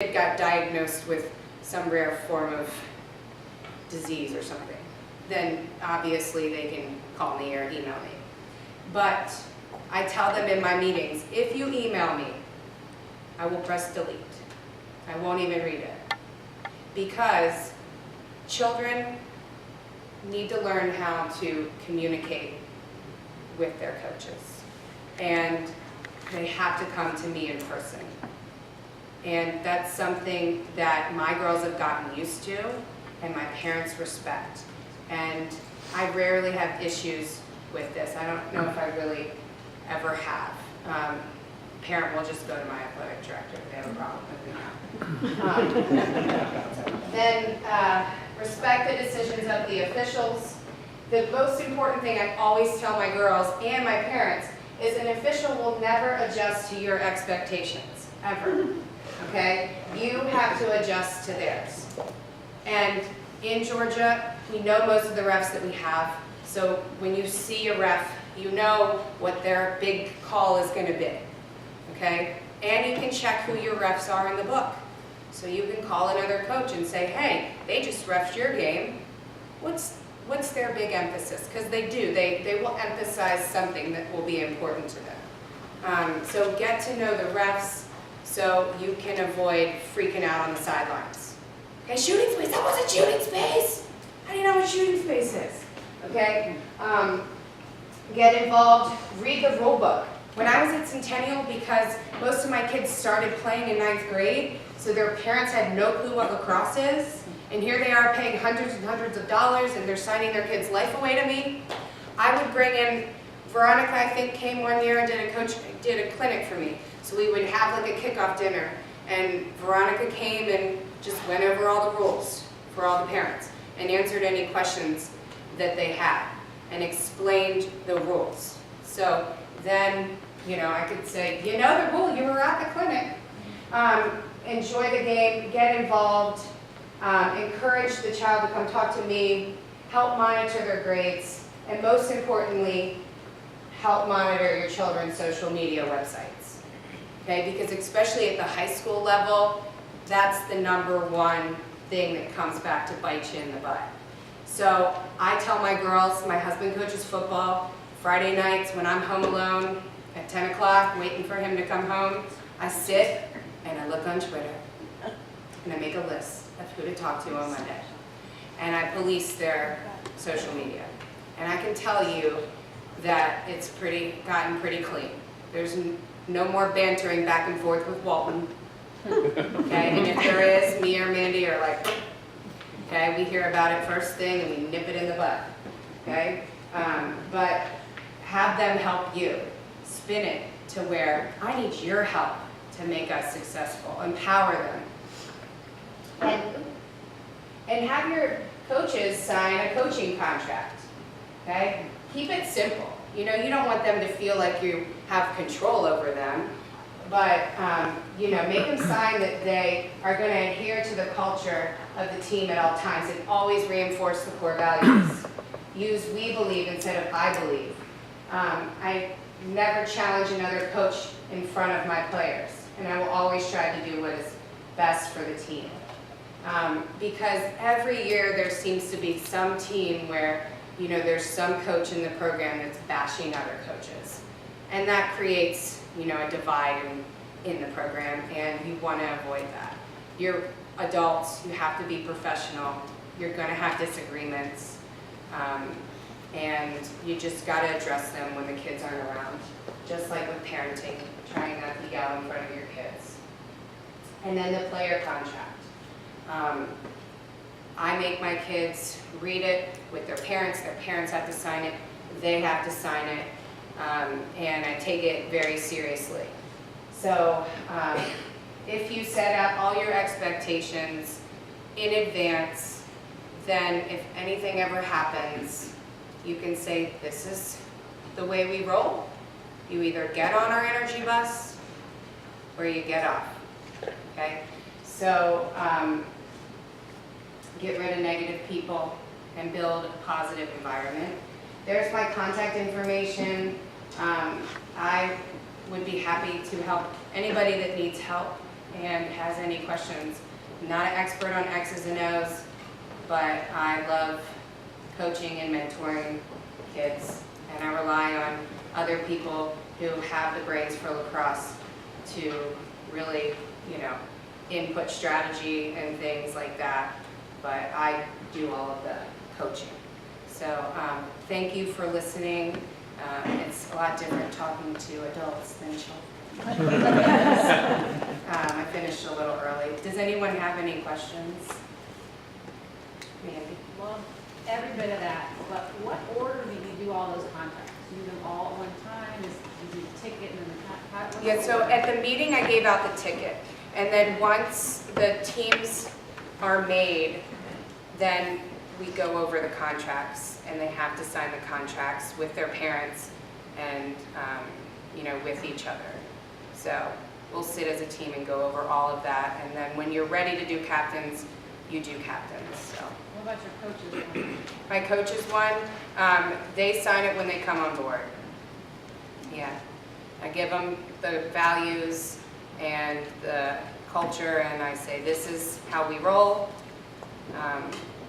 kid got diagnosed with some rare form of disease or something, then obviously they can call me or email me. But I tell them in my meetings, if you email me, I will press delete. I won't even read it. Because children need to learn how to communicate with their coaches. And they have to come to me in person. And that's something that my girls have gotten used to and my parents respect. And I rarely have issues with this. I don't know if I really ever have. Parent will just go to my athletic director if they have a problem with me. Then respect the decisions of the officials. The most important thing I always tell my girls and my parents is an official will never adjust to your expectations, ever. Okay? You have to adjust to theirs. And in Georgia, we know most of the refs that we have. So when you see a ref, you know what their big call is going to be. Okay? And you can check who your refs are in the book. So you can call another coach and say, hey, they just refed your game. What's their big emphasis? Because they do. They will emphasize something that will be important to them. So get to know the refs so you can avoid freaking out on the sidelines. Okay, shooting space. That wasn't shooting space. How do you know what shooting space is? Okay? Get involved. Read the rule book. When I was at Centennial, because most of my kids started playing in 9th grade, so their parents had no clue what lacrosse is, and here they are paying hundreds and hundreds of dollars, and they're signing their kids' life away to me. I would bring in, Veronica, I think, came one year and did a clinic for me. So we would have like a kickoff dinner, and Veronica came and just went over all the rules for all the parents, and answered any questions that they had, and explained the rules. So then, I could say, you know the rule, you were at the clinic. Enjoy the game, get involved, encourage the child to come talk to me, help monitor their grades, and most importantly, help monitor your children's social media websites. Okay, because especially at the high school level, that's the #1 thing that comes back to bite you in the butt. So I tell my girls, my husband coaches football, Friday nights when I'm home alone at 10 o'clock waiting for him to come home, I sit and I look on Twitter and I make a list of who to talk to on Monday. And I police their social media. And I can tell you that it's gotten pretty clean. There's no more bantering back and forth with Walton. Okay, and if there is, me or Mandy are like, okay, we hear about it first thing and we nip it in the bud. Okay, but have them help you. Spin it to where I need your help to make us successful. Empower them. And have your coaches sign a coaching contract. Okay? Keep it simple. You don't want them to feel like you have control over them, but make them sign that they are going to adhere to the culture of the team at all times and always reinforce the core values. Use we believe instead of I believe. I never challenge another coach in front of my players, and I will always try to do what is best for the team. Because every year there seems to be some team where there's some coach in the program that's bashing other coaches. And that creates, a divide in the program, and you want to avoid that. You're adults, you have to be professional, you're going to have disagreements, and you just got to address them when the kids aren't around. Just like with parenting, trying not to yell in front of your kids. And then the player contract. I make my kids read it with their parents have to sign it, they have to sign it, and I take it very seriously. So if you set up all your expectations in advance, then if anything ever happens, you can say, this is the way we roll. You either get on our energy bus or you get off, okay? So get rid of negative people and build a positive environment. There's my contact information. I would be happy to help anybody that needs help and has any questions. I'm not an expert on X's and O's, but I love coaching and mentoring kids, and I rely on other people who have the brains for lacrosse to really, input strategy and things like that, but I do all of the coaching. So thank you for listening. It's a lot different talking to adults than children. I finished a little early. Does anyone have any questions? Mandy? Well, every bit of that, but what order do you do all those contracts? Do you do them all at one time? Do you do the ticket and then the contract? Yeah, so at the meeting I gave out the ticket, and then once the teams are made, then we go over the contracts, and they have to sign the contracts with their parents and, with each other. So we'll sit as a team and go over all of that, and then when you're ready to do captains, you do captains. So. What about your coaches one? My coaches one, they sign it when they come on board. Yeah, I give them the values and the culture, and I say, this is how we roll.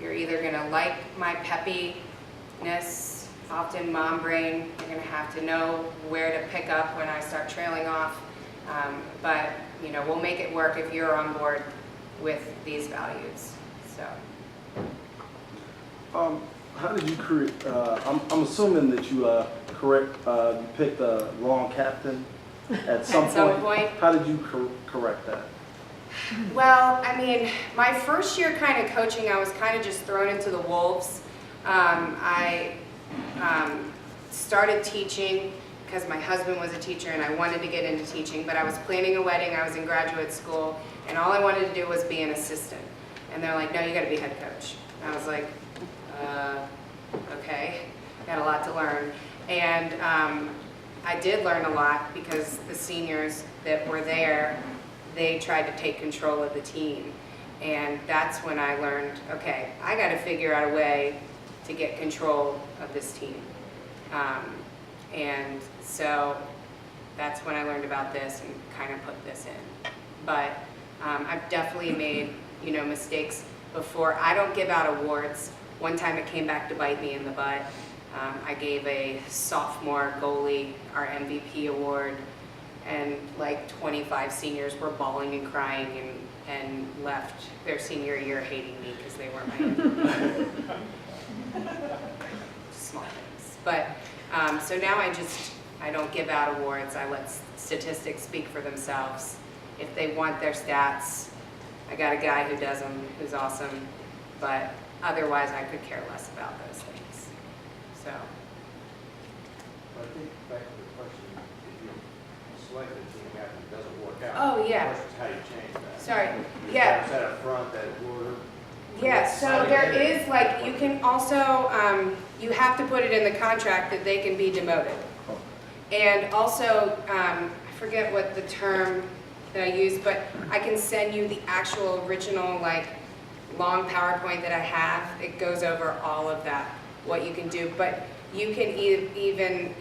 You're either gonna like my peppiness, often mom brain, you're gonna have to know where to pick up when I start trailing off, but we'll make it work if you're on board with these values, so. How did you create, I'm assuming that you you picked the wrong captain at some point. How did you correct that? Well, my first year kind of coaching, I was kind of just thrown into the wolves. I started teaching because my husband was a teacher and I wanted to get into teaching, but I was planning a wedding, I was in graduate school, and all I wanted to do was be an assistant. And they're like, no, you gotta be head coach. And I was like, okay, got a lot to learn. And I did learn a lot because the seniors that were there, they tried to take control of the team. And that's when I learned, okay, I gotta figure out a way to get control of this team. And so that's when I learned about this and kind of put this in. But I've definitely made, mistakes before. I don't give out awards. One time it came back to bite me in the butt. I gave a sophomore goalie our MVP award, and like 25 seniors were bawling and crying and left their senior year hating me because they weren't my small things. But so now I don't give out awards. I let statistics speak for themselves. If they want their stats, I got a guy who does them, who's awesome. But otherwise, I could care less about those things. So. I think back to the question, if you select a team captain, it doesn't work out. Oh, yeah. The question is how you change that. Sorry. You Yeah. set up front that order. Yeah, so there is you can also, you have to put it in the contract that they can be demoted. And also, I forget what the term that I use, but I can send you the actual original long PowerPoint that I have. It goes over all of that, what you can do. But you can even,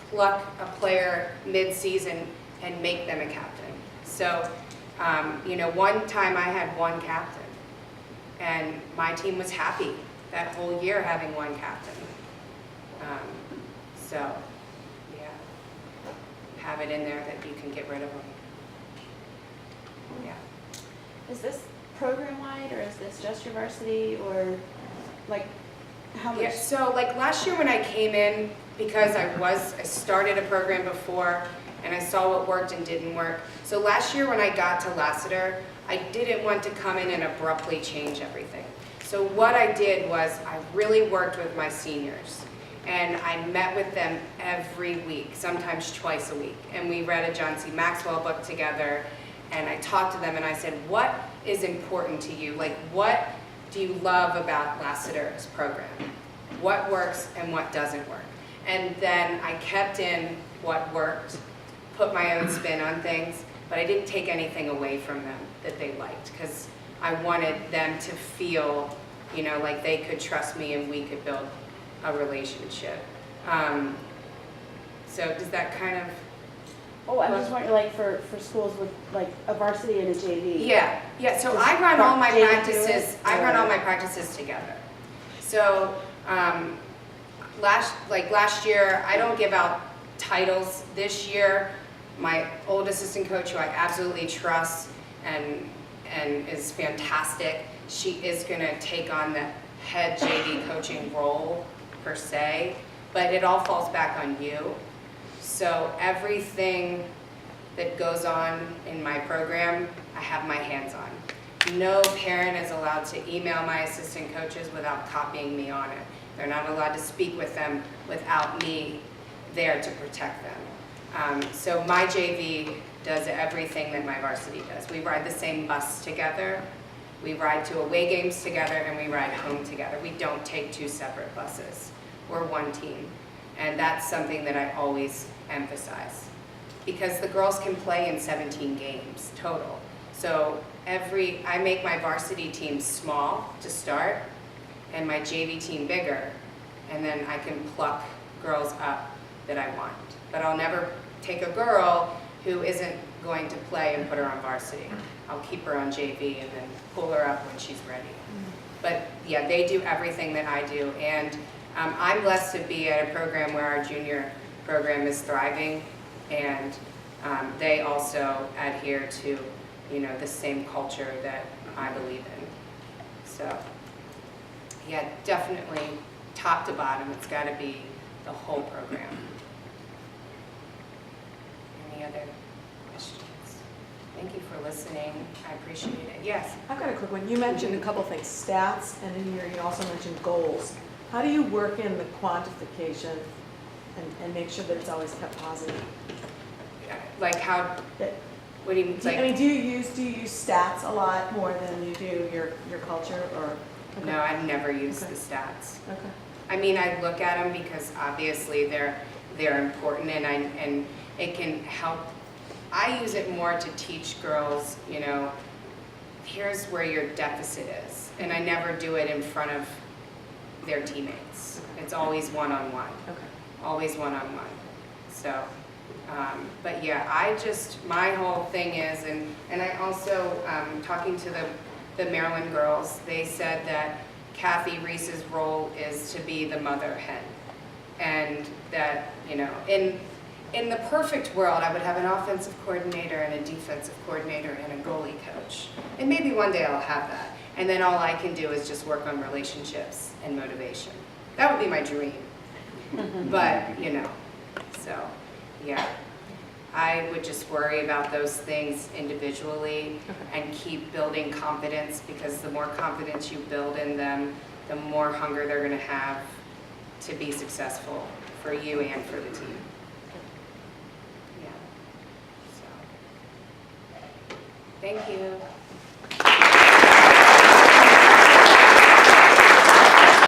pluck a player mid-season and make them a captain. So, one time I had one captain, and my team was happy that whole year having one captain. So, yeah, have it in there that you can get rid of them. Yeah. Is this program-wide, or is this just your varsity, or how much? Yeah, so last year when I came in, because I started a program before and I saw what worked and didn't work. So last year when I got to Lassiter, I didn't want to come in and abruptly change everything. So what I did was I really worked with my seniors, and I met with them every week, sometimes twice a week. And we read a John C. Maxwell book together, and I talked to them and I said, what is important to you? What do you love about Lassiter's program? What works and what doesn't work? And then I kept in what worked, put my own spin on things, but I didn't take anything away from them that they liked, because I wanted them to feel, like they could trust me and we could build a relationship. So does that kind of Oh, I'm just wondering, like, for schools with, like, a varsity and a JV. Yeah, so Does I run all my JV do it, practices, I run or- all my practices together. So, last year, I don't give out titles. This year, my old assistant coach, who I absolutely trust and is fantastic, she is gonna take on the head JV coaching role per se, but it all falls back on you. So everything that goes on in my program, I have my hands on. No parent is allowed to email my assistant coaches without copying me on it. They're not allowed to speak with them without me there to protect them. So my JV does everything that my varsity does. We ride the same bus together, we ride to away games together, and we ride home together. We don't take two separate buses. We're one team. And that's something that I always emphasize. Because the girls can play in 17 games total. So I make my varsity team small to start, and my JV team bigger, and then I can pluck girls up that I want. But I'll never take a girl who isn't going to play and put her on varsity. I'll keep her on JV and then pull her up when she's ready. But yeah, they do everything that I do, and I'm blessed to be at a program where our junior program is thriving, and they also adhere to, the same culture that I believe in. So, yeah, definitely top to bottom, it's got to be the whole program. Any other questions? Thank you for listening. I appreciate it. Yes? I've got a quick one. You mentioned a couple things, stats, and in here you also mentioned goals. How do you work in the quantification and make sure that it's always kept positive? Like how, That- what do you mean? I mean, do you use stats a lot more than you do your culture, or? Okay. No, I've never used Okay. the stats. Okay. I mean, I look at them because obviously they're important, and it can help. I use it more to teach girls, here's where your deficit is, and I never do it in front of their teammates. It's always one-on-one, Okay. always one-on-one. So, but yeah, my whole thing is, and I also, talking to the Maryland girls, they said that Kathy Reese's role is to be the mother hen. And that, in the perfect world, I would have an offensive coordinator and a defensive coordinator and a goalie coach. And maybe one day I'll have that. And then all I can do is just work on relationships and motivation. That would be my dream. But, so, yeah. I would just worry about those things individually and keep building confidence, because the more confidence you build in them, the more hunger they're going to have to be successful for you and for the team. Yeah. So, thank you.